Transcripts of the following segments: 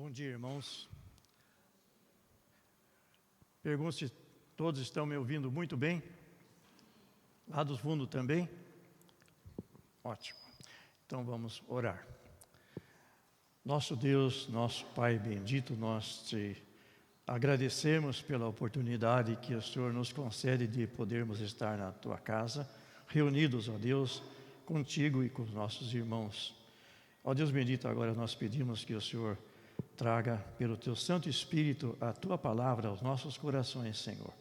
Bom dia, irmãos. Pergunto se todos estão me ouvindo muito bem. Lá do fundo também? Ótimo. Então vamos orar. Nosso Deus, nosso Pai bendito, nós te agradecemos pela oportunidade que o Senhor nos concede de podermos estar na tua casa, reunidos, ó Deus, contigo e com os nossos irmãos. Ó Deus bendito, agora nós pedimos que o Senhor traga pelo teu Santo Espírito a tua palavra aos nossos corações, Senhor.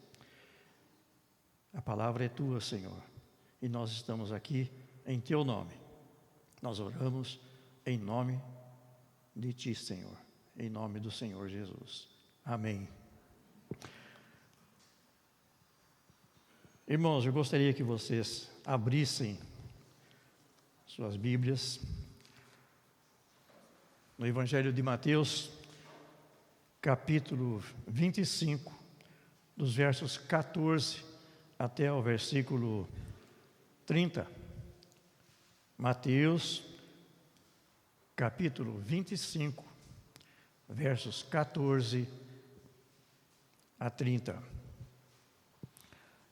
A palavra é tua, Senhor, e nós estamos aqui em teu nome. Nós oramos em nome de ti, Senhor, em nome do Senhor Jesus. Amém. Irmãos, eu gostaria que vocês abrissem suas Bíblias no Evangelho de Mateus, capítulo 25, dos versos 14 até o versículo 30. Mateus, capítulo 25, versos 14 a 30.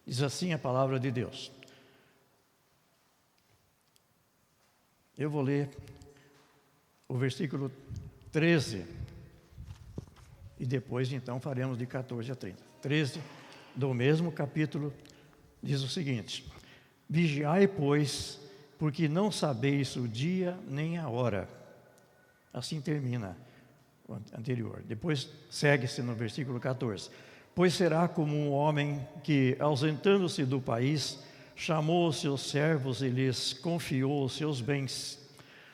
Diz assim a palavra de Deus. Eu vou ler o versículo 13, e depois então faremos de 14 a 30. 13 do mesmo capítulo diz o seguinte: Vigiai, pois, porque não sabeis o dia nem a hora. Assim termina o anterior. Depois segue-se no versículo 14. Pois será como um homem que, ausentando-se do país, chamou os seus servos e lhes confiou os seus bens.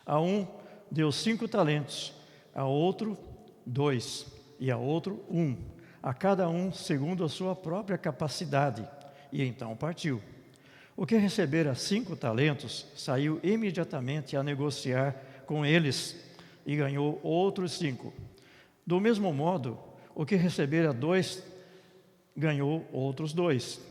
A um deu 5 talentos, a outro 2, e a outro 1, a cada um segundo a sua própria capacidade, e então partiu. O que recebera 5 talentos, saiu imediatamente a negociar com eles, e ganhou outros 5. Do mesmo modo, o que recebera 2, ganhou outros 2.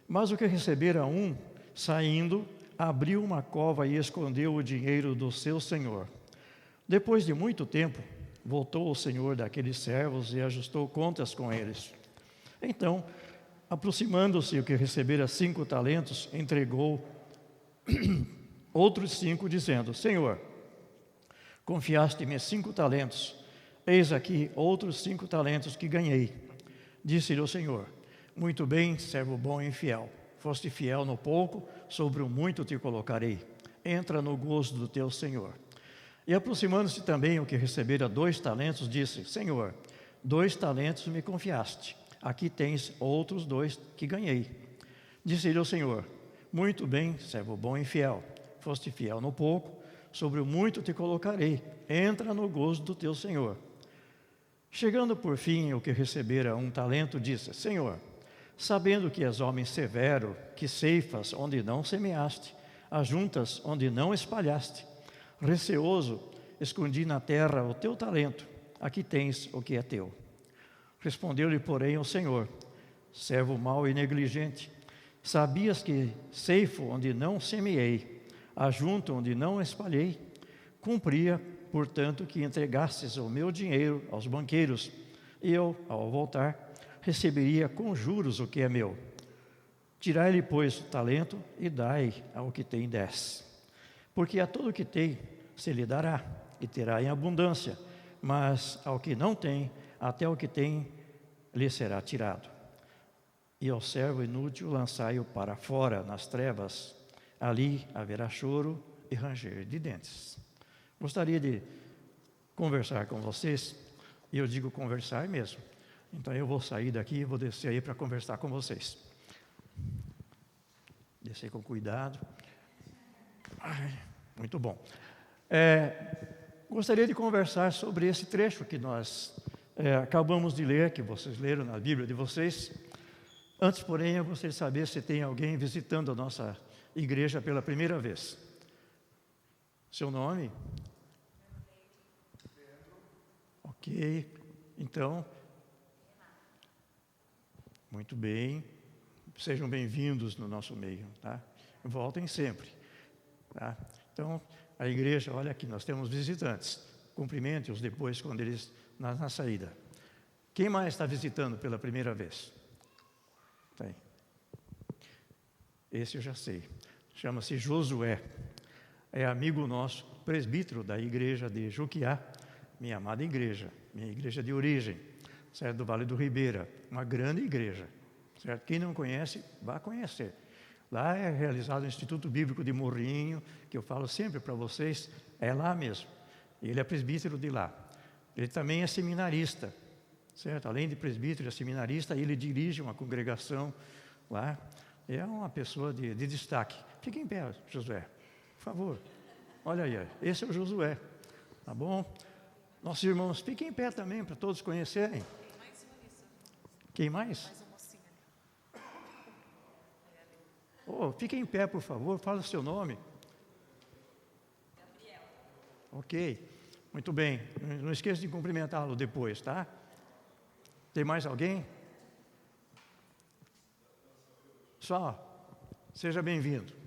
Mas o que recebera 1, saindo, abriu uma cova e escondeu o dinheiro do seu senhor. Depois de muito tempo, voltou o senhor daqueles servos e ajustou contas com eles. Então, aproximando-se o que recebera 5 talentos, entregou outros 5, dizendo: Senhor, confiaste-me 5 talentos, eis aqui outros 5 talentos que ganhei. Disse-lhe o Senhor: Muito bem, servo bom e fiel. Foste fiel no pouco, sobre o muito te colocarei. Entra no gozo do teu Senhor. E aproximando-se também o que recebera 2 talentos, disse: Senhor, 2 talentos me confiaste. Aqui tens outros 2 que ganhei. Disse-lhe o Senhor: Muito bem, servo bom e fiel. Foste fiel no pouco, sobre o muito te colocarei. Entra no gozo do teu Senhor. Chegando por fim o que recebera 1 talento, disse: Senhor, sabendo que és homem severo, que ceifas onde não semeaste, ajuntas onde não espalhaste, receoso, escondi na terra o teu talento, aqui tens o que é teu. Respondeu-lhe, porém, o Senhor: Servo mau e negligente, sabias que ceifo onde não semeei, ajunto onde não espalhei? Cumpria, portanto, que entregasses o meu dinheiro aos banqueiros, e eu, ao voltar, receberia com juros o que é meu. Tirai-lhe, pois, o talento e dai ao que tem 10. Porque a todo o que tem se lhe dará, e terá em abundância, mas ao que não tem, até o que tem lhe será tirado. E ao servo inútil lançai-o para fora, nas trevas, ali haverá choro e ranger de dentes. Gostaria de conversar com vocês, e eu digo conversar mesmo. Então eu vou sair daqui e vou descer aí para conversar com vocês. Descer com cuidado. Muito bom. Gostaria de conversar sobre esse trecho que nós acabamos de ler, que vocês leram na Bíblia de vocês. Antes, porém, eu gostaria de saber se tem alguém visitando a nossa igreja pela primeira vez. Seu nome? Ok. Então, muito bem. Sejam bem-vindos no nosso meio, tá? Voltem sempre, tá? Então, a igreja, olha aqui, nós temos visitantes. cumprimente-os depois quando eles na saída. Quem mais está visitando pela primeira vez? Tem. Esse eu já sei. Chama-se Josué. É amigo nosso, presbítero da igreja de Juquiá, minha amada igreja, minha igreja de origem, certo? Do Vale do Ribeira, uma grande igreja, certo? Quem não conhece, vá conhecer. Lá é realizado o Instituto Bíblico de Morrinho, que eu falo sempre para vocês, é lá mesmo. Ele é presbítero de lá. Ele também é seminarista, certo? Além de presbítero, é seminarista, ele dirige uma congregação lá. É uma pessoa de destaque. Fique em pé, Josué, por favor. Olha aí, esse é o Josué, tá bom? Nossos irmãos, fiquem em pé também, para todos conhecerem. Quem mais? Mais uma mocinha. Oh, fiquem em pé, por favor, fala o seu nome. Gabriel. Ok, muito bem. Não esqueça de cumprimentá-lo depois, tá? Tem mais alguém? Só, seja bem-vindo.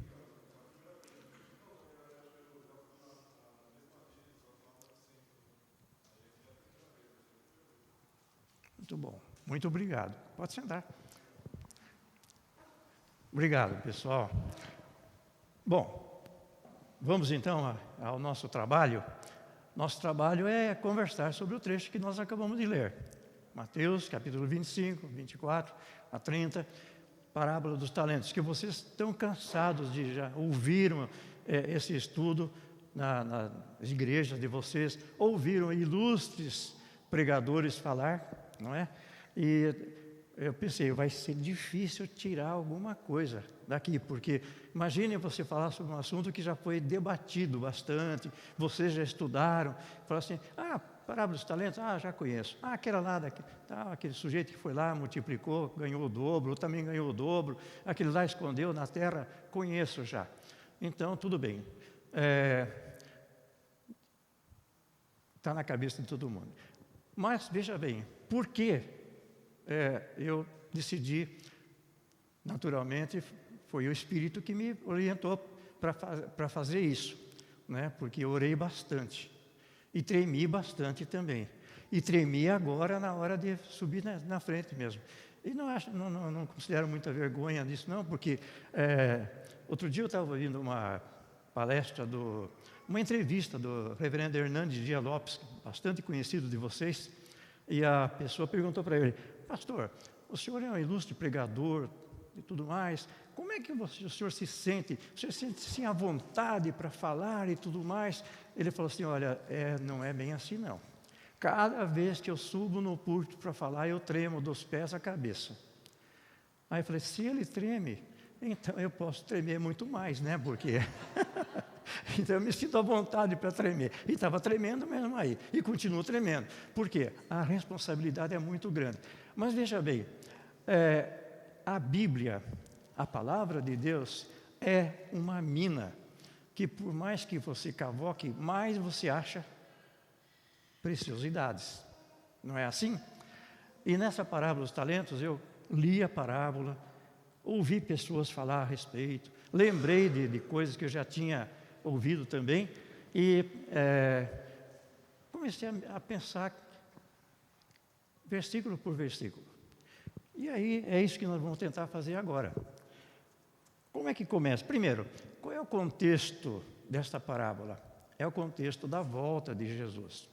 Muito bom, muito obrigado. Pode sentar. Obrigado, pessoal. Bom, vamos então ao nosso trabalho. Nosso trabalho é conversar sobre o trecho que nós acabamos de ler. Mateus, capítulo 25, 24 a 30, parábola dos talentos, que vocês estão cansados de já ouviram esse estudo nas igrejas de vocês, ouviram ilustres pregadores falar, não é? E eu pensei, vai ser difícil tirar alguma coisa daqui, porque imagine você falar sobre um assunto que já foi debatido bastante, vocês já estudaram, falar assim, parábola dos talentos, já conheço. Aquela lá, aquele sujeito que foi lá, multiplicou, ganhou o dobro, eu também ganhou o dobro, aquele lá escondeu na terra, conheço já. Então, tudo bem. Está na cabeça de todo mundo. Mas, veja bem, por que eu decidi, naturalmente, foi o Espírito que me orientou para fazer isso, né? Porque eu orei bastante. E tremi bastante também. E tremi agora na hora de subir na frente mesmo. E não considero muita vergonha disso, não, porque outro dia eu estava ouvindo uma palestra, uma entrevista do reverendo Hernandes Dias Lopes, bastante conhecido de vocês, e a pessoa perguntou para ele, pastor, o senhor é um ilustre pregador e tudo mais, como é que o senhor se sente? O senhor se sente assim à vontade para falar e tudo mais? Ele falou assim, olha, não é bem assim não. Cada vez que eu subo no púlpito para falar, eu tremo dos pés à cabeça. Aí eu falei, se ele treme, então eu posso tremer muito mais, né? Porque então eu me sinto à vontade para tremer. E estava tremendo mesmo aí. E continuo tremendo. Por quê? A responsabilidade é muito grande. Mas veja bem, a Bíblia, a palavra de Deus, é uma mina que por mais que você cavoque, mais você acha preciosidades. Não é assim? E nessa parábola dos talentos, eu li a parábola, ouvi pessoas falar a respeito, lembrei de coisas que eu já tinha ouvido também, e comecei a pensar versículo por versículo. E aí é isso que nós vamos tentar fazer agora. Como é que começa? Primeiro, qual é o contexto desta parábola? É o contexto da volta de Jesus.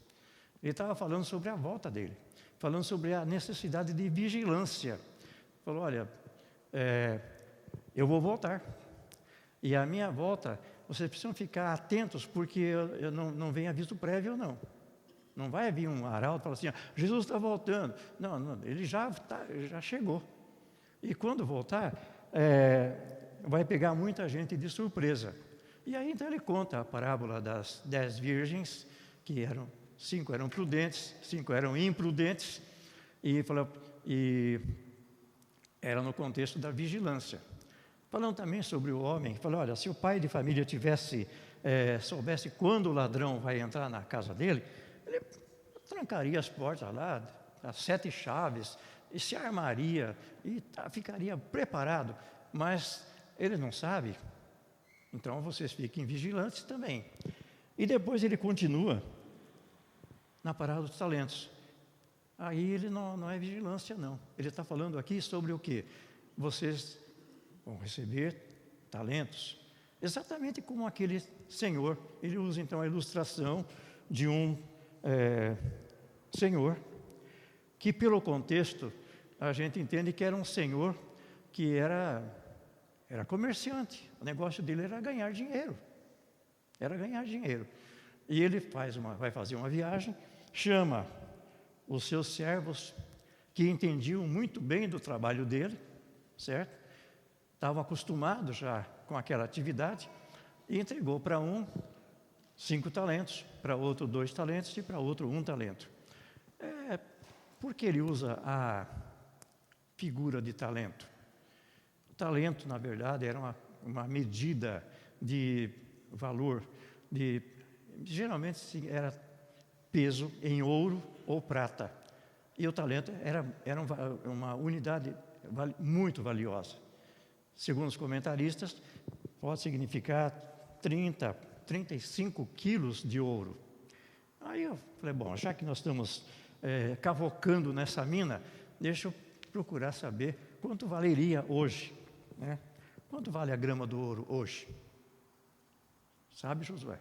Ele estava falando sobre a volta dele, falando sobre a necessidade de vigilância. Falou, olha, eu vou voltar. E a minha volta, vocês precisam ficar atentos, porque eu não venho aviso prévio, não. Não vai vir um arauto e falar assim, Jesus está voltando. Não, ele já chegou. E quando voltar, vai pegar muita gente de surpresa. E aí então ele conta a parábola das 10 virgens, que 5 eram prudentes, 5 eram imprudentes, e era no contexto da vigilância. Falando também sobre o homem, falou, olha, se o pai de família soubesse quando o ladrão vai entrar na casa dele, ele trancaria as portas lá, as 7 chaves, e se armaria, e ficaria preparado, mas ele não sabe, então vocês fiquem vigilantes também. E depois ele continua, na parábola dos talentos. Aí ele não é vigilância, não. Ele está falando aqui sobre o quê? Vocês vão receber talentos. Exatamente como aquele senhor. Ele usa então a ilustração de um senhor, que pelo contexto a gente entende que era um senhor que era comerciante. O negócio dele era ganhar dinheiro. Era ganhar dinheiro. E ele vai fazer uma viagem, chama os seus servos, que entendiam muito bem do trabalho dele, certo? Estavam acostumados já com aquela atividade, e entregou para um 5 talentos, para outro 2 talentos e para outro 1 talento. Por que ele usa a figura de talento? O talento, na verdade, era uma medida de valor, geralmente era peso em ouro ou prata. E o talento era uma unidade muito valiosa. Segundo os comentaristas, pode significar 35 quilos de ouro. Aí eu falei, bom, já que nós estamos cavocando nessa mina, deixa eu procurar saber quanto valeria hoje, né? Quanto vale a grama do ouro hoje? Sabe, Josué?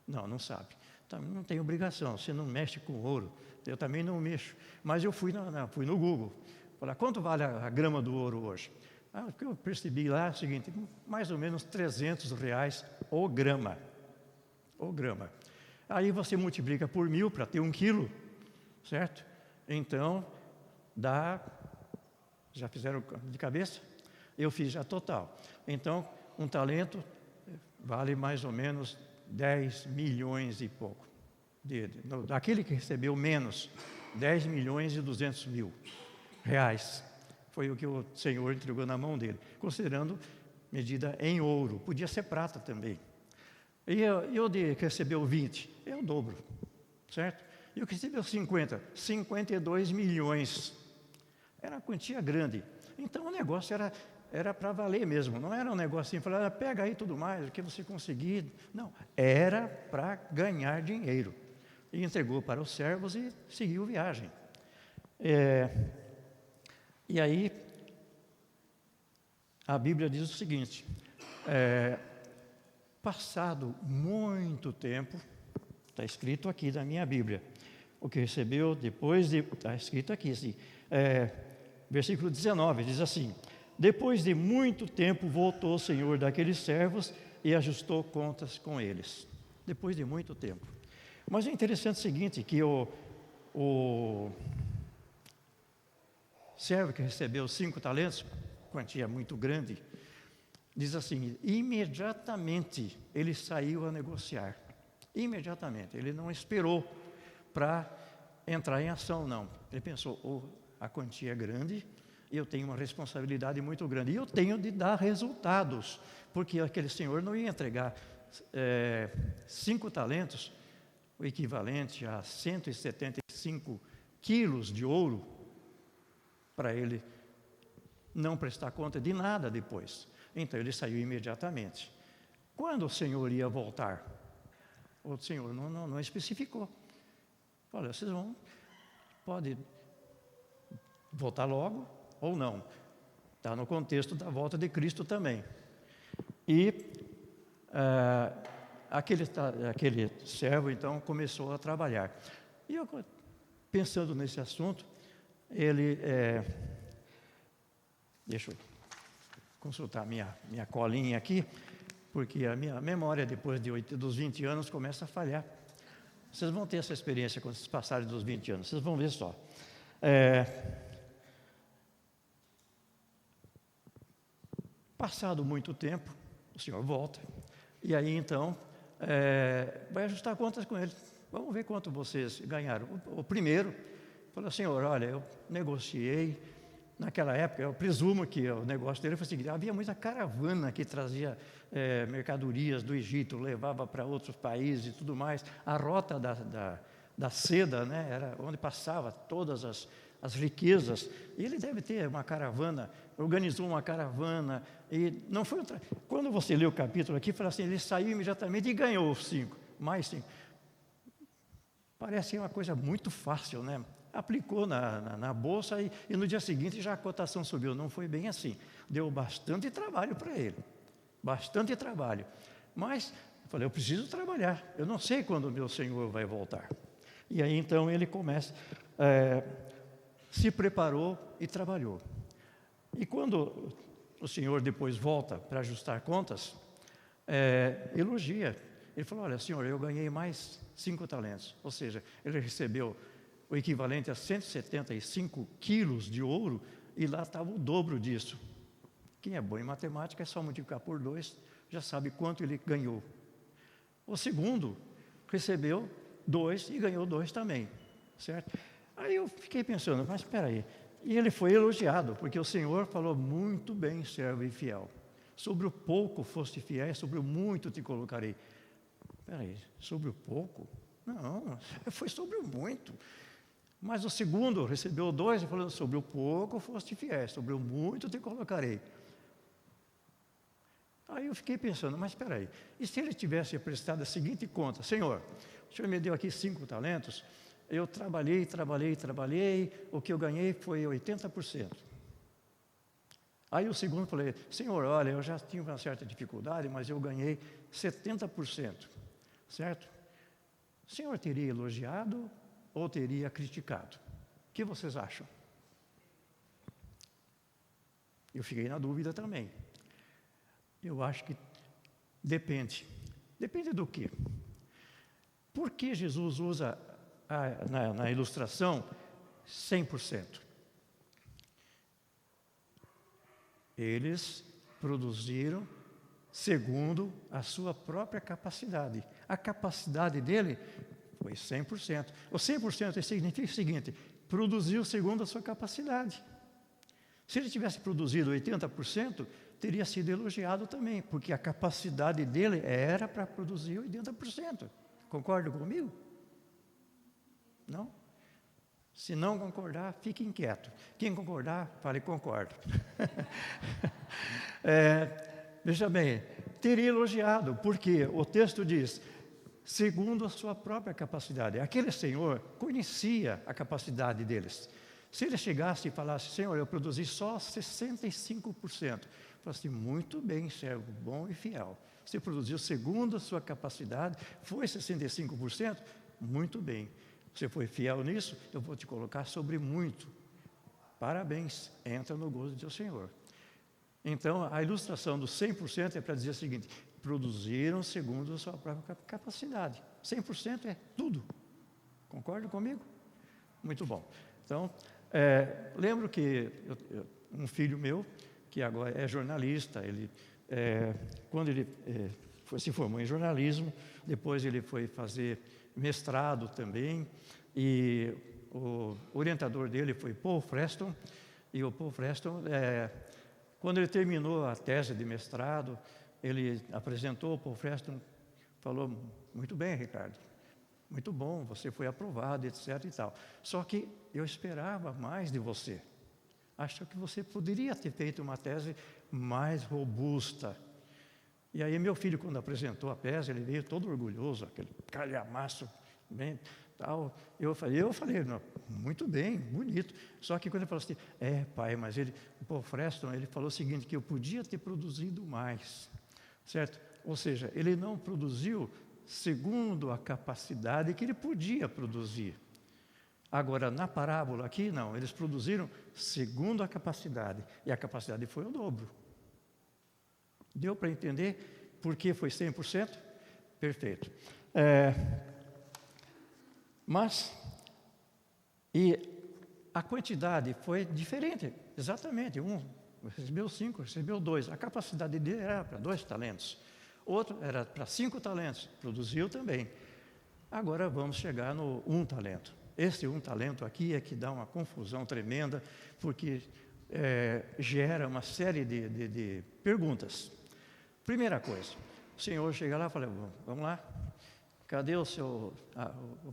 Não sabe. Também não tem obrigação, você não mexe com ouro, eu também não mexo. Mas eu fui no Google, falei, quanto vale a grama do ouro hoje? O que eu percebi lá é o seguinte, mais ou menos R$300 o grama. Aí você multiplica por 1.000 para ter 1 quilo, certo? Então, já fizeram de cabeça? Eu fiz já total. Então, um talento vale mais ou menos 10 milhões e pouco. Daquele que recebeu menos, 10 milhões e 200 mil reais. Foi o que o Senhor entregou na mão dele, considerando medida em ouro. Podia ser prata também. E o que recebeu 20, é o dobro, certo? E o que recebeu 50, 52 milhões. Era uma quantia grande. Então o negócio era para valer mesmo, não era um negócio assim, falar, pega aí tudo mais, o que você conseguir. Não, era para ganhar dinheiro. E entregou para os servos e seguiu viagem. E aí, a Bíblia diz o seguinte, passado muito tempo, está escrito aqui na minha Bíblia, o que recebeu está escrito aqui, assim, versículo 19, diz assim, depois de muito tempo voltou o Senhor daqueles servos e ajustou contas com eles. Depois de muito tempo. Mas é interessante o seguinte, que o servo que recebeu 5 talentos, quantia muito grande, diz assim, imediatamente ele saiu a negociar. Imediatamente, ele não esperou para entrar em ação, não. Ele pensou, a quantia é grande, eu tenho uma responsabilidade muito grande, e eu tenho de dar resultados, porque aquele senhor não ia entregar 5 talentos, o equivalente a 175 quilos de ouro, para ele não prestar conta de nada depois. Então ele saiu imediatamente. Quando o Senhor ia voltar? O Senhor não especificou. Olha, vocês pode voltar logo ou não. Está no contexto da volta de Cristo também. E aquele servo, então, começou a trabalhar. E eu, pensando nesse assunto, deixa eu consultar minha colinha aqui, porque a minha memória, depois dos 20 anos, começa a falhar. Vocês vão ter essa experiência quando vocês passarem dos 20 anos, vocês vão ver só. Passado muito tempo, o senhor volta, e aí então vai ajustar contas com ele. Vamos ver quanto vocês ganharam. O primeiro falou, senhor, olha, eu negociei. Naquela época, eu presumo que o negócio dele foi o seguinte, havia muita caravana que trazia mercadorias do Egito, levava para outros países e tudo mais. A rota da seda, né, era onde passava todas as riquezas. E ele deve ter uma caravana, organizou uma caravana. E não foi quando você lê o capítulo aqui, fala assim, ele saiu imediatamente e ganhou 5, mais 5. Parece uma coisa muito fácil, né? Aplicou na bolsa e no dia seguinte já a cotação subiu. Não foi bem assim. Deu bastante trabalho para ele. Bastante trabalho. Mas eu falei, eu preciso trabalhar. Eu não sei quando o meu Senhor vai voltar. E aí então ele começa, se preparou e trabalhou. E quando o Senhor depois volta para ajustar contas, elogia. Ele falou, olha, Senhor, eu ganhei mais 5 talentos. Ou seja, ele recebeu o equivalente a 175 quilos de ouro, e lá estava o dobro disso. Quem é bom em matemática é só multiplicar por 2, já sabe quanto ele ganhou. O segundo recebeu 2 e ganhou 2 também, certo? Aí eu fiquei pensando, mas espera aí. E ele foi elogiado, porque o Senhor falou, muito bem, servo e fiel. Sobre o pouco foste fiel, sobre o muito te colocarei. Espera aí, sobre o pouco? Não, foi sobre o muito. Mas o segundo recebeu 2 e falou, sobre o pouco foste fiel, sobre o muito te colocarei. Aí eu fiquei pensando, mas espera aí, e se ele tivesse prestado a seguinte conta, Senhor, o Senhor me deu aqui 5 talentos, eu trabalhei, o que eu ganhei foi 80%. Aí o segundo falei, Senhor, olha, eu já tinha uma certa dificuldade, mas eu ganhei 70%, certo? O Senhor teria elogiado ou teria criticado? O que vocês acham? Eu fiquei na dúvida também. Eu acho que depende. Depende do quê? Por que Jesus usa na ilustração 100%? Eles produziram segundo a sua própria capacidade. A capacidade dele foi 100%. O 100% significa o seguinte, produziu segundo a sua capacidade. Se ele tivesse produzido 80%, teria sido elogiado também, porque a capacidade dele era para produzir 80%. Concorda comigo? Não? Se não concordar, fique inquieto. Quem concordar, fale concordo. Veja bem, teria elogiado, porque o texto diz, segundo a sua própria capacidade. Aquele senhor conhecia a capacidade deles. Se ele chegasse e falasse, Senhor, eu produzi só 65%. Falasse assim, muito bem, servo bom e fiel. Você produziu segundo a sua capacidade, foi 65%? Muito bem. Você foi fiel nisso? Eu vou te colocar sobre muito. Parabéns, entra no gozo do teu Senhor. Então, a ilustração do 100% é para dizer o seguinte, produziram segundo a sua própria capacidade. 100% é tudo. Concorda comigo? Muito bom. Então, lembro que um filho meu, que agora é jornalista, quando ele se formou em jornalismo, depois ele foi fazer mestrado também, e o orientador dele foi Paul Freston, e o Paul Freston, quando ele terminou a tese de mestrado, ele apresentou, o Paul Freston falou, muito bem, Ricardo, muito bom, você foi aprovado, etc. e tal. Só que eu esperava mais de você. Acho que você poderia ter feito uma tese mais robusta. E aí meu filho, quando apresentou a tese, ele veio todo orgulhoso, aquele calhamaço, bem, tal. Eu falei, não, muito bem, bonito. Só que quando ele falou assim, pai, mas o Paul Freston, ele falou o seguinte, que eu podia ter produzido mais, certo? Ou seja, ele não produziu segundo a capacidade que ele podia produzir. Agora, na parábola aqui, não, eles produziram segundo a capacidade, e a capacidade foi o dobro. Deu para entender por que foi 100%? Perfeito. E a quantidade foi diferente, exatamente. Um recebeu 5, recebeu 2. A capacidade dele era para 2 talentos. Outro era para 5 talentos, produziu também. Agora vamos chegar no 1 talento. Esse 1 talento aqui é que dá uma confusão tremenda, porque gera uma série de perguntas. Primeira coisa, o Senhor chega lá e fala, vamos lá, cadê o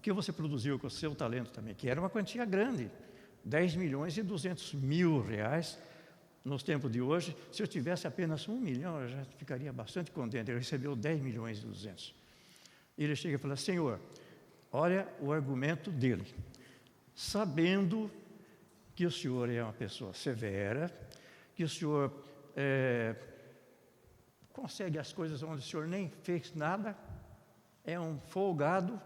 que você produziu com o seu talento também? Que era uma quantia grande, 10 milhões e 200 mil reais. Nos tempos de hoje, se eu tivesse apenas 1 milhão, eu já ficaria bastante contente. Ele recebeu 10 milhões e 200. E ele chega e fala, Senhor, olha o argumento dele. Sabendo que o senhor é uma pessoa severa, que o senhor consegue as coisas onde o senhor nem fez nada, é um folgado,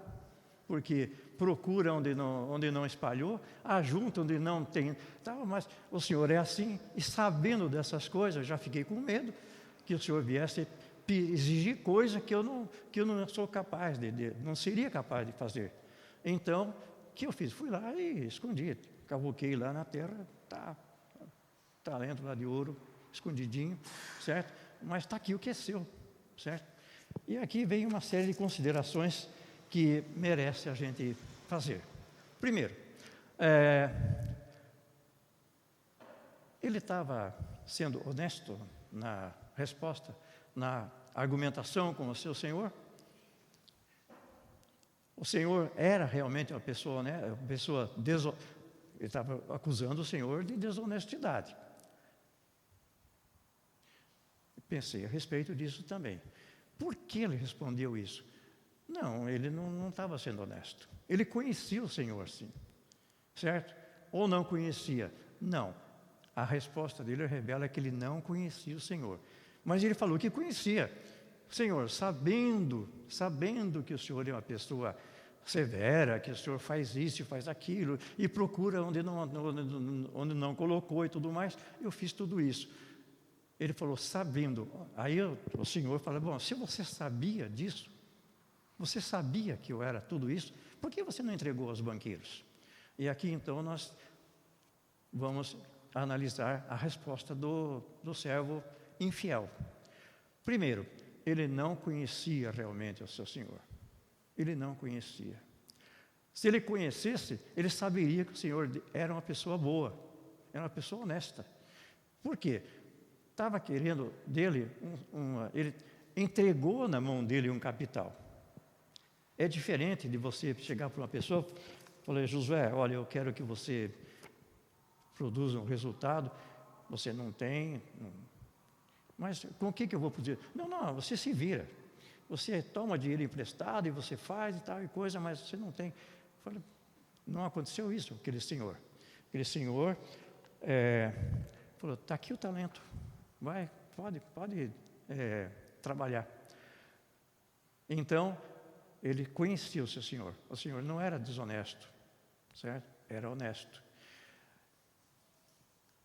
porque procura onde não espalhou, ajunta onde não tem, mas o senhor é assim, e sabendo dessas coisas, eu já fiquei com medo que o senhor viesse exigir coisa que eu não sou capaz não seria capaz de fazer. Então, o que eu fiz? Fui lá e escondi, cavoquei lá na terra, talento lá de ouro, escondidinho, certo? Mas está aqui o que é seu, certo? E aqui vem uma série de considerações que merece a gente fazer. Primeiro, ele estava sendo honesto na resposta, na argumentação com o seu senhor? O senhor era realmente uma pessoa, né? Ele estava acusando o senhor de desonestidade. Pensei a respeito disso também. Por que ele respondeu isso? Não, ele não estava sendo honesto. Ele conhecia o Senhor, sim. Certo? Ou não conhecia? Não. A resposta dele revela que ele não conhecia o Senhor. Mas ele falou que conhecia. Senhor, sabendo que o Senhor é uma pessoa severa, que o Senhor faz isso e faz aquilo, e procura onde não colocou e tudo mais, eu fiz tudo isso. Ele falou, sabendo. Aí o Senhor falou, bom, se você sabia disso, você sabia que eu era tudo isso, por que você não entregou aos banqueiros? E aqui então nós vamos analisar a resposta do servo infiel. Primeiro, ele não conhecia realmente o seu Senhor. Ele não conhecia. Se ele conhecesse, ele saberia que o Senhor era uma pessoa boa, era uma pessoa honesta. Por quê? Estava querendo dele, ele entregou na mão dele um capital. É diferente de você chegar para uma pessoa e falar, Josué, olha, eu quero que você produza um resultado, você não tem, mas com o que eu vou produzir? Não, você se vira. Você toma dinheiro emprestado e você faz e tal e coisa, mas você não tem. Falei, não aconteceu isso, aquele senhor. Aquele senhor falou, está aqui o talento, vai, pode trabalhar. Então, ele conhecia o seu Senhor. O Senhor não era desonesto, certo? Era honesto.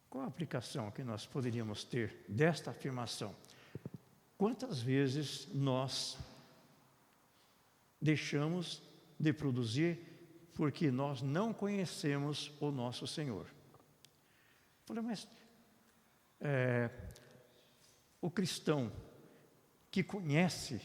Qual a aplicação que nós poderíamos ter desta afirmação? Quantas vezes nós deixamos de produzir porque nós não conhecemos o nosso Senhor? Falei, mas o cristão que conhece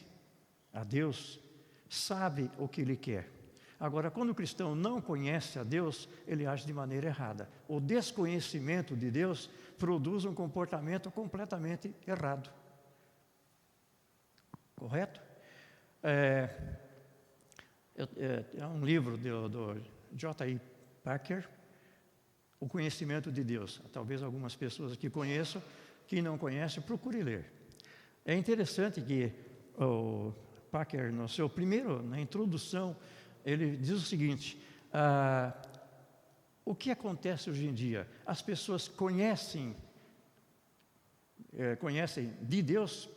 a Deus sabe o que ele quer. Agora, quando o cristão não conhece a Deus, ele age de maneira errada. O desconhecimento de Deus produz um comportamento completamente errado. Correto? É um livro do J.I. Packer, O Conhecimento de Deus. Talvez algumas pessoas aqui conheçam, quem não conhece, procure ler. É interessante que o Packer, na introdução, ele diz o seguinte, o que acontece hoje em dia? As pessoas conhecem de Deus?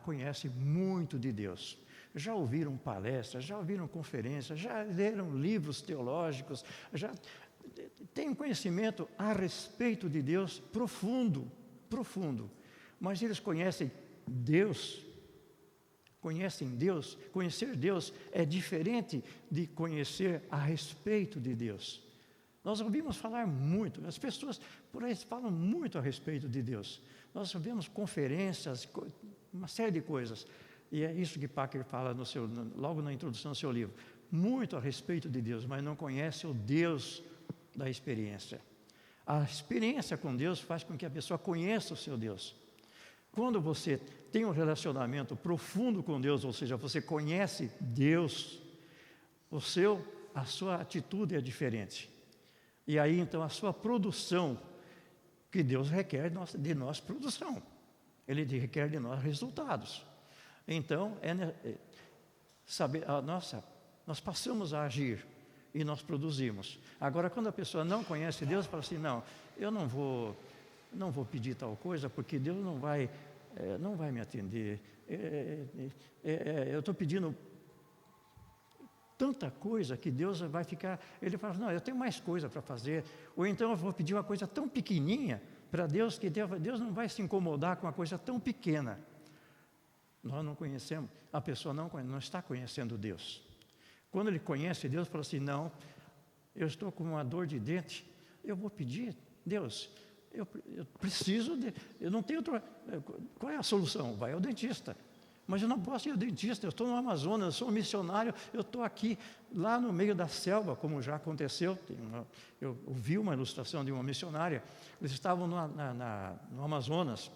Conhecem muito de Deus. Já ouviram palestras, já ouviram conferências, já leram livros teológicos, já têm um conhecimento a respeito de Deus profundo. Mas eles conhecem Deus. Conhecer Deus é diferente de conhecer a respeito de Deus. Nós ouvimos falar muito, as pessoas por aí falam muito a respeito de Deus. Nós ouvimos conferências, uma série de coisas. E é isso que Packer fala logo na introdução do seu livro. Muito a respeito de Deus, mas não conhece o Deus da experiência. A experiência com Deus faz com que a pessoa conheça o seu Deus. Quando você tem um relacionamento profundo com Deus, ou seja, você conhece Deus, a sua atitude é diferente. E aí, então, a sua produção, que Deus requer de nós produção. Ele requer de nós resultados. Então, saber a nossa nós passamos a agir e nós produzimos. Agora, quando a pessoa não conhece Deus, fala assim, não, eu não vou pedir tal coisa, porque Deus não vai me atender. Eu estou pedindo tanta coisa que Deus vai ficar... Ele fala, não, eu tenho mais coisa para fazer. Ou então eu vou pedir uma coisa tão pequenininha para Deus, que Deus não vai se incomodar com uma coisa tão pequena. Nós não conhecemos, a pessoa não está conhecendo Deus. Quando ele conhece Deus, fala assim, não, eu estou com uma dor de dente, eu vou pedir, Deus, eu preciso eu não tenho outra... Qual é a solução? Vai ao dentista. Mas eu não posso ir ao dentista, eu estou no Amazonas, eu sou um missionário, eu estou aqui, lá no meio da selva, como já aconteceu. Eu vi uma ilustração de uma missionária, eles estavam no Amazonas,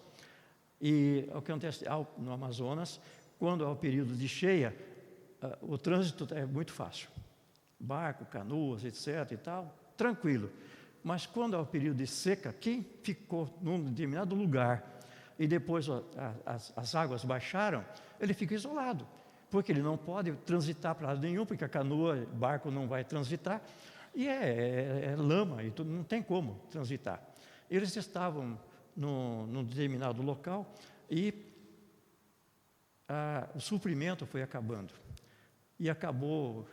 e o que acontece no Amazonas, quando há o período de cheia, o trânsito é muito fácil. Barco, canoas, etc. e tal, tranquilo. Mas quando há o período de seca, quem ficou num determinado lugar e depois as águas baixaram, ele fica isolado, porque ele não pode transitar para lado nenhum, porque a canoa, barco não vai transitar, e é lama, e tudo, não tem como transitar. Eles estavam num determinado local e o suprimento foi acabando. E acabou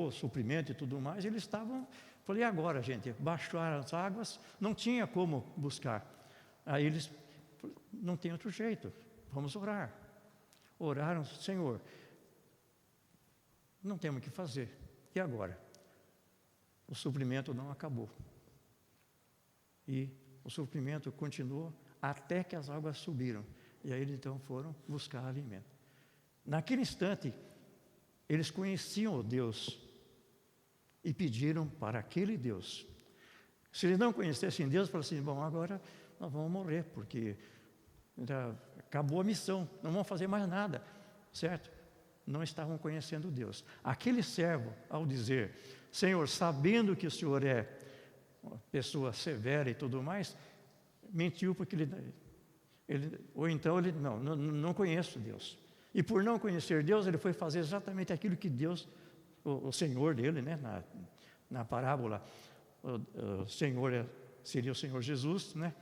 o suprimento e tudo mais, e eles estavam... Falei, e agora, gente? Baixaram as águas, não tinha como buscar. Aí eles... Não tem outro jeito, vamos orar. Oraram, Senhor, não temos o que fazer. E agora? O suprimento não acabou. E o suprimento continuou até que as águas subiram. E aí eles então foram buscar alimento. Naquele instante, eles conheciam o Deus e pediram para aquele Deus. Se eles não conhecessem Deus, falaram assim, bom, agora nós vamos morrer, porque já acabou a missão, não vamos fazer mais nada, certo? Não estavam conhecendo Deus. Aquele servo, ao dizer, Senhor, sabendo que o Senhor é uma pessoa severa e tudo mais, mentiu porque ou então ele não conhece Deus. E por não conhecer Deus, ele foi fazer exatamente aquilo que Deus, o Senhor dele, né, na parábola, o Senhor seria o Senhor Jesus, né?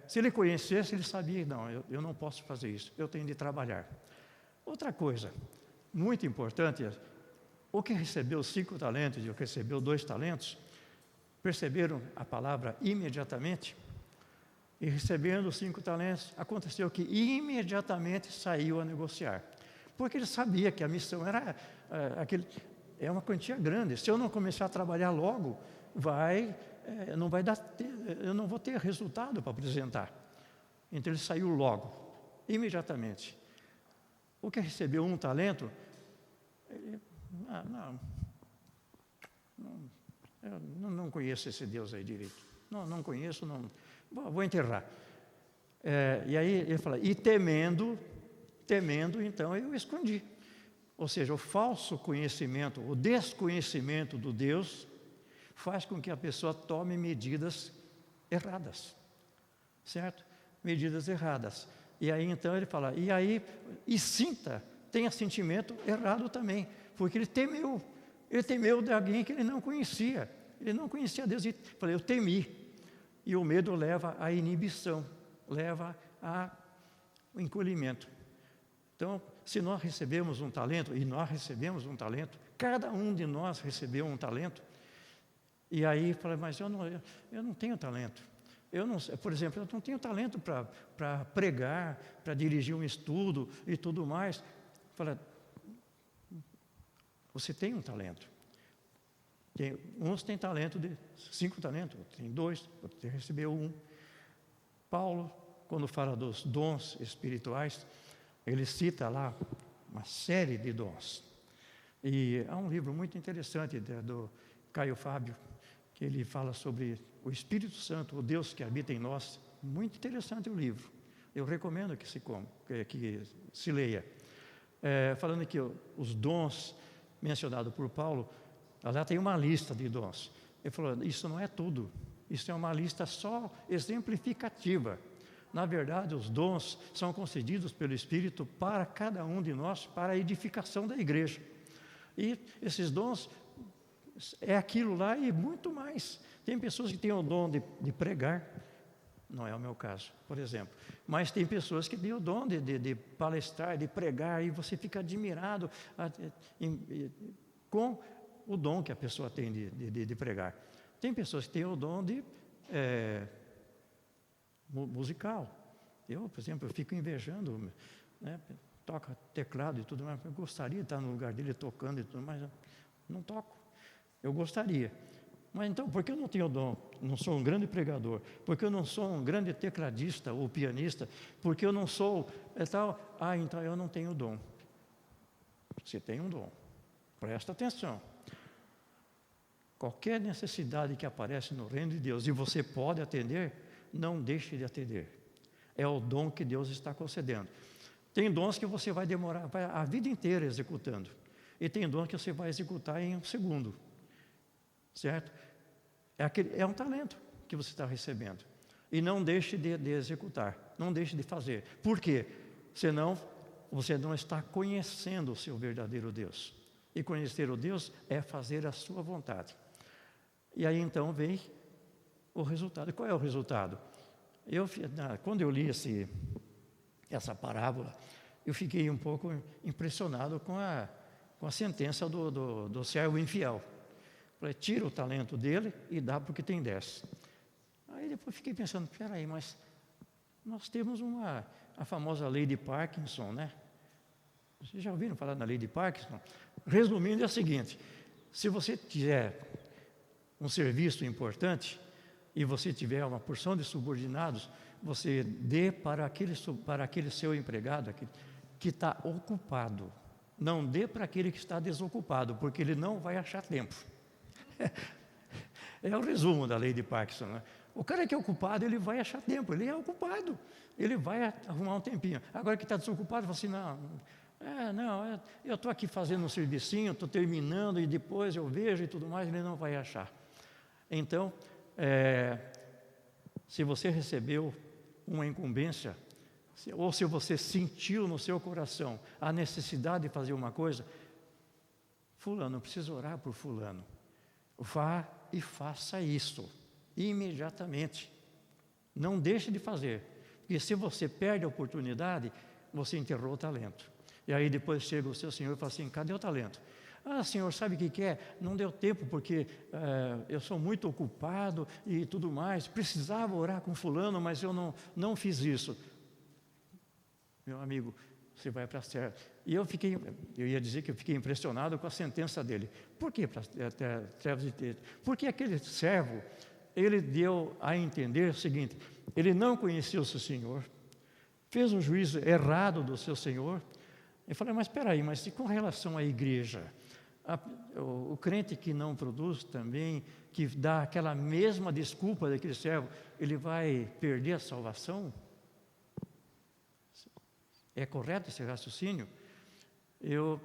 Se ele conhecesse, ele sabia, não, eu não posso fazer isso, eu tenho de trabalhar. Outra coisa, muito importante, o que recebeu 5 talentos e o que recebeu 2 talentos, perceberam a palavra imediatamente? E recebendo os 5 talentos, aconteceu que imediatamente saiu a negociar. Porque ele sabia que a missão era é uma quantia grande. Se eu não começar a trabalhar logo, não vai dar, eu não vou ter resultado para apresentar. Então ele saiu logo, imediatamente. O que recebeu 1 talento, eu não conheço esse Deus aí direito. Não conheço, vou enterrar. E aí ele fala, e temendo, então eu escondi. Ou seja, o falso conhecimento, o desconhecimento do Deus, faz com que a pessoa tome medidas erradas, certo? Medidas erradas. E aí então ele fala, tenha sentimento errado também, porque ele temeu de alguém que ele não conhecia Deus, e falei, eu temi, e o medo leva à inibição, leva ao encolhimento. Então, se nós recebemos um talento, e nós recebemos um talento, cada um de nós recebeu um talento, e aí fala, mas eu não tenho talento. Por exemplo, eu não tenho talento para pregar, para dirigir um estudo e tudo mais. Fala, você tem um talento. Uns têm talento de 5 talentos, tem 2, você recebeu 1. Paulo, quando fala dos dons espirituais, ele cita lá uma série de dons. E há um livro muito interessante do Caio Fábio, que ele fala sobre o Espírito Santo, o Deus que habita em nós. Muito interessante o livro. Eu recomendo que se leia. Falando que os dons mencionados por Paulo, lá tem uma lista de dons. Ele falou, isso não é tudo. Isso é uma lista só exemplificativa. Na verdade, os dons são concedidos pelo Espírito para cada um de nós, para a edificação da igreja. E esses dons é aquilo lá e muito mais. Tem pessoas que têm o dom de pregar, não é o meu caso, por exemplo. Mas tem pessoas que têm o dom de palestrar, de pregar, e você fica admirado com o dom que a pessoa tem de pregar. Tem pessoas que têm o dom de musical. Eu, por exemplo, eu fico invejando, né, toca teclado e tudo mais. Eu gostaria de estar no lugar dele tocando e tudo mais. Não toco. Eu gostaria. Mas então, por que eu não tenho dom? Não sou um grande pregador. Porque eu não sou um grande tecladista ou pianista. Porque eu não sou tal. Então eu não tenho dom. Você tem um dom. Presta atenção. Qualquer necessidade que aparece no reino de Deus e você pode atender, não deixe de atender. É o dom que Deus está concedendo. Tem dons que você vai demorar a vida inteira executando. E tem dons que você vai executar em um segundo. Certo? É um talento que você está recebendo. E não deixe de executar. Não deixe de fazer. Por quê? Senão você não está conhecendo o seu verdadeiro Deus. E conhecer o Deus é fazer a sua vontade. E aí então vem o resultado. Qual é o resultado? Quando eu li essa parábola, eu fiquei um pouco impressionado com a sentença do servo infiel. Falei, tira o talento dele e dá porque tem 10. Aí depois fiquei pensando, peraí, mas nós temos a famosa lei de Parkinson, né? Vocês já ouviram falar na lei de Parkinson? Resumindo, é o seguinte: se você tiver um serviço importante e você tiver uma porção de subordinados, você dê para aquele seu empregado que está ocupado. Não dê para aquele que está desocupado, porque ele não vai achar tempo. É o resumo da lei de Parkinson, né? O cara que é ocupado, ele vai achar tempo, ele é ocupado, ele vai arrumar um tempinho. Agora que está desocupado, fala assim, eu estou aqui fazendo um servicinho, estou terminando e depois eu vejo e tudo mais, ele não vai achar. Então, se você recebeu uma incumbência, ou se você sentiu no seu coração a necessidade de fazer uma coisa, fulano, eu preciso orar por fulano. Vá e faça isso imediatamente. Não deixe de fazer, porque se você perde a oportunidade, você enterrou o talento. E aí depois chega o seu senhor e fala assim, cadê o talento? Senhor, sabe o que é? Não deu tempo porque eu sou muito ocupado e tudo mais. Precisava orar com fulano, mas eu não fiz isso. Meu amigo, você vai para a terra. E eu ia dizer que eu fiquei impressionado com a sentença dele. Por que para trevas de Deus? Porque aquele servo, ele deu a entender o seguinte, ele não conhecia o seu senhor, fez um juízo errado do seu senhor. Eu falei, mas espera aí, mas e com relação à igreja? O crente que não produz também, que dá aquela mesma desculpa daquele servo, ele vai perder a salvação? É correto esse raciocínio? Eu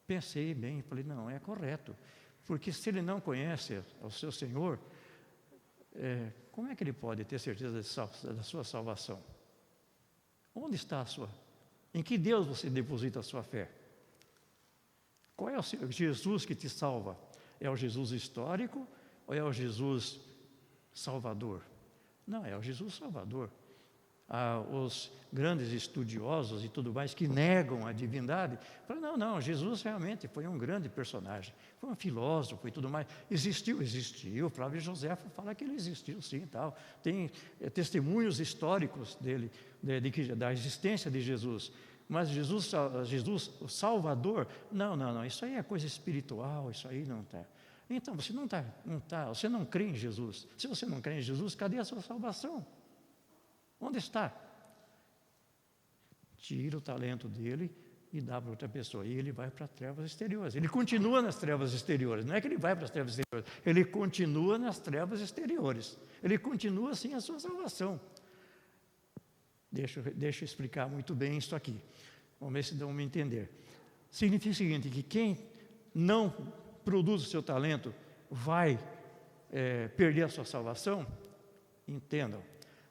pensei bem, falei, não, é correto. Porque se ele não conhece o seu Senhor, como é que ele pode ter certeza da sua salvação? Onde está a sua? Em que Deus você deposita a sua fé? Qual é o Jesus que te salva? É o Jesus histórico ou é o Jesus Salvador? Não, é o Jesus Salvador. Os grandes estudiosos e tudo mais que negam a divindade, falam, não, Jesus realmente foi um grande personagem, foi um filósofo e tudo mais. Existiu. Flávio Josefo fala que ele existiu, sim, tal. Tem testemunhos históricos dele, da existência de Jesus. Mas Jesus, o Salvador, não, isso aí é coisa espiritual, isso aí não está. Então, você não crê em Jesus. Se você não crê em Jesus, cadê a sua salvação? Onde está? Tira o talento dele e dá para outra pessoa. E ele vai para as trevas exteriores. Ele continua nas trevas exteriores. Não é que ele vai para as trevas exteriores. Ele continua nas trevas exteriores. Ele continua sem a sua salvação. Deixa eu explicar muito bem isso aqui. Vamos ver se dão me entender. Significa o seguinte, que quem não produz o seu talento vai perder a sua salvação? Entendam.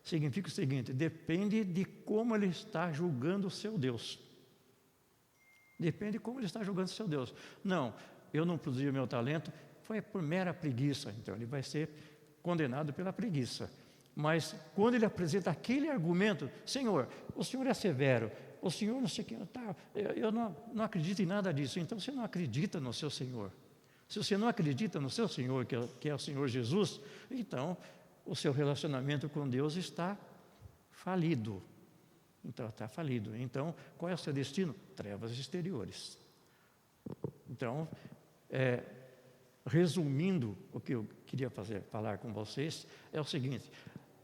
Significa o seguinte, depende de como ele está julgando o seu Deus. Depende de como ele está jogando seu Deus. Não, eu não produzi o meu talento, foi por mera preguiça. Então ele vai ser condenado pela preguiça. Mas quando ele apresenta aquele argumento, Senhor, o Senhor é severo, o Senhor não sei o que, tá, eu não acredito em nada disso. Então você não acredita no seu Senhor. Se você não acredita no seu Senhor, que é o Senhor Jesus, então o seu relacionamento com Deus está falido. Então está falido. Então, qual é o seu destino? Trevas exteriores. Então, resumindo o que eu queria falar com vocês, é o seguinte: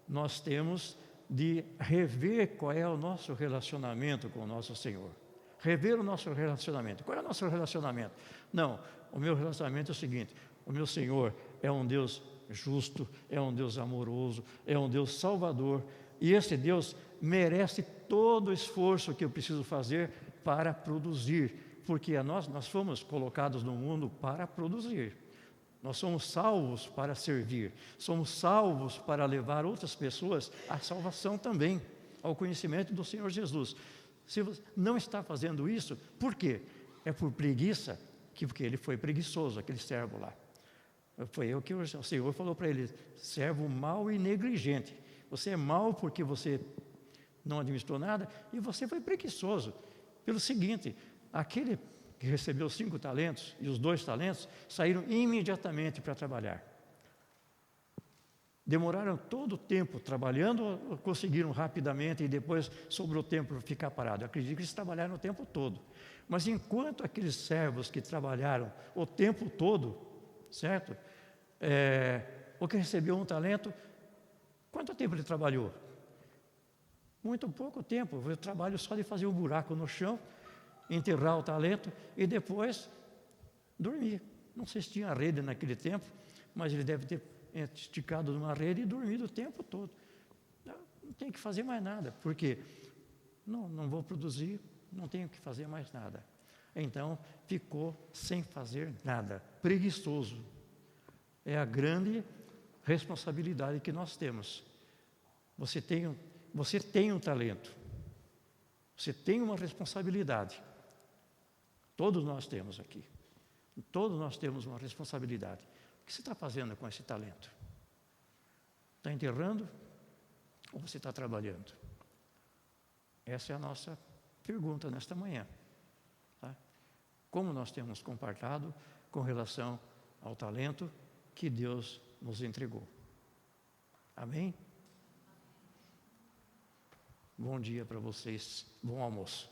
nós temos de rever qual é o nosso relacionamento com o nosso Senhor. Rever o nosso relacionamento. Qual é o nosso relacionamento? Não, o meu relacionamento é o seguinte: o meu Senhor é um Deus justo, é um Deus amoroso, é um Deus salvador, e esse Deus merece todo o esforço que eu preciso fazer para produzir, porque nós fomos colocados no mundo para produzir. Nós somos salvos para servir, somos salvos para levar outras pessoas à salvação também, ao conhecimento do Senhor Jesus. Se você não está fazendo isso, por quê? É por preguiça, porque ele foi preguiçoso, aquele servo lá. Foi o que o Senhor falou para ele: servo mau e negligente. Você é mau porque você não administrou nada e você foi preguiçoso. Pelo seguinte, aquele que recebeu 5 talentos e os 2 talentos saíram imediatamente para trabalhar. Demoraram todo o tempo trabalhando, conseguiram rapidamente e depois sobrou tempo para ficar parado. Eu acredito que eles trabalharam o tempo todo. Mas enquanto aqueles servos que trabalharam o tempo todo, certo? O que recebeu 1 talento, quanto tempo ele trabalhou? Muito pouco tempo. Eu trabalho só de fazer um buraco no chão, enterrar o talento e depois dormir. Não sei se tinha rede naquele tempo, mas ele deve ter esticado numa rede e dormido o tempo todo. Não tem que fazer mais nada, porque não vou produzir, não tenho que fazer mais nada. Então, ficou sem fazer nada, preguiçoso. É a grande responsabilidade que nós temos. Você tem um talento, você tem uma responsabilidade. Todos nós temos aqui. Todos nós temos uma responsabilidade. O que você está fazendo com esse talento? Está enterrando ou você está trabalhando? Essa é a nossa pergunta nesta manhã. Tá? Como nós temos comportado com relação ao talento que Deus nos entregou? Amém? Bom dia para vocês, bom almoço.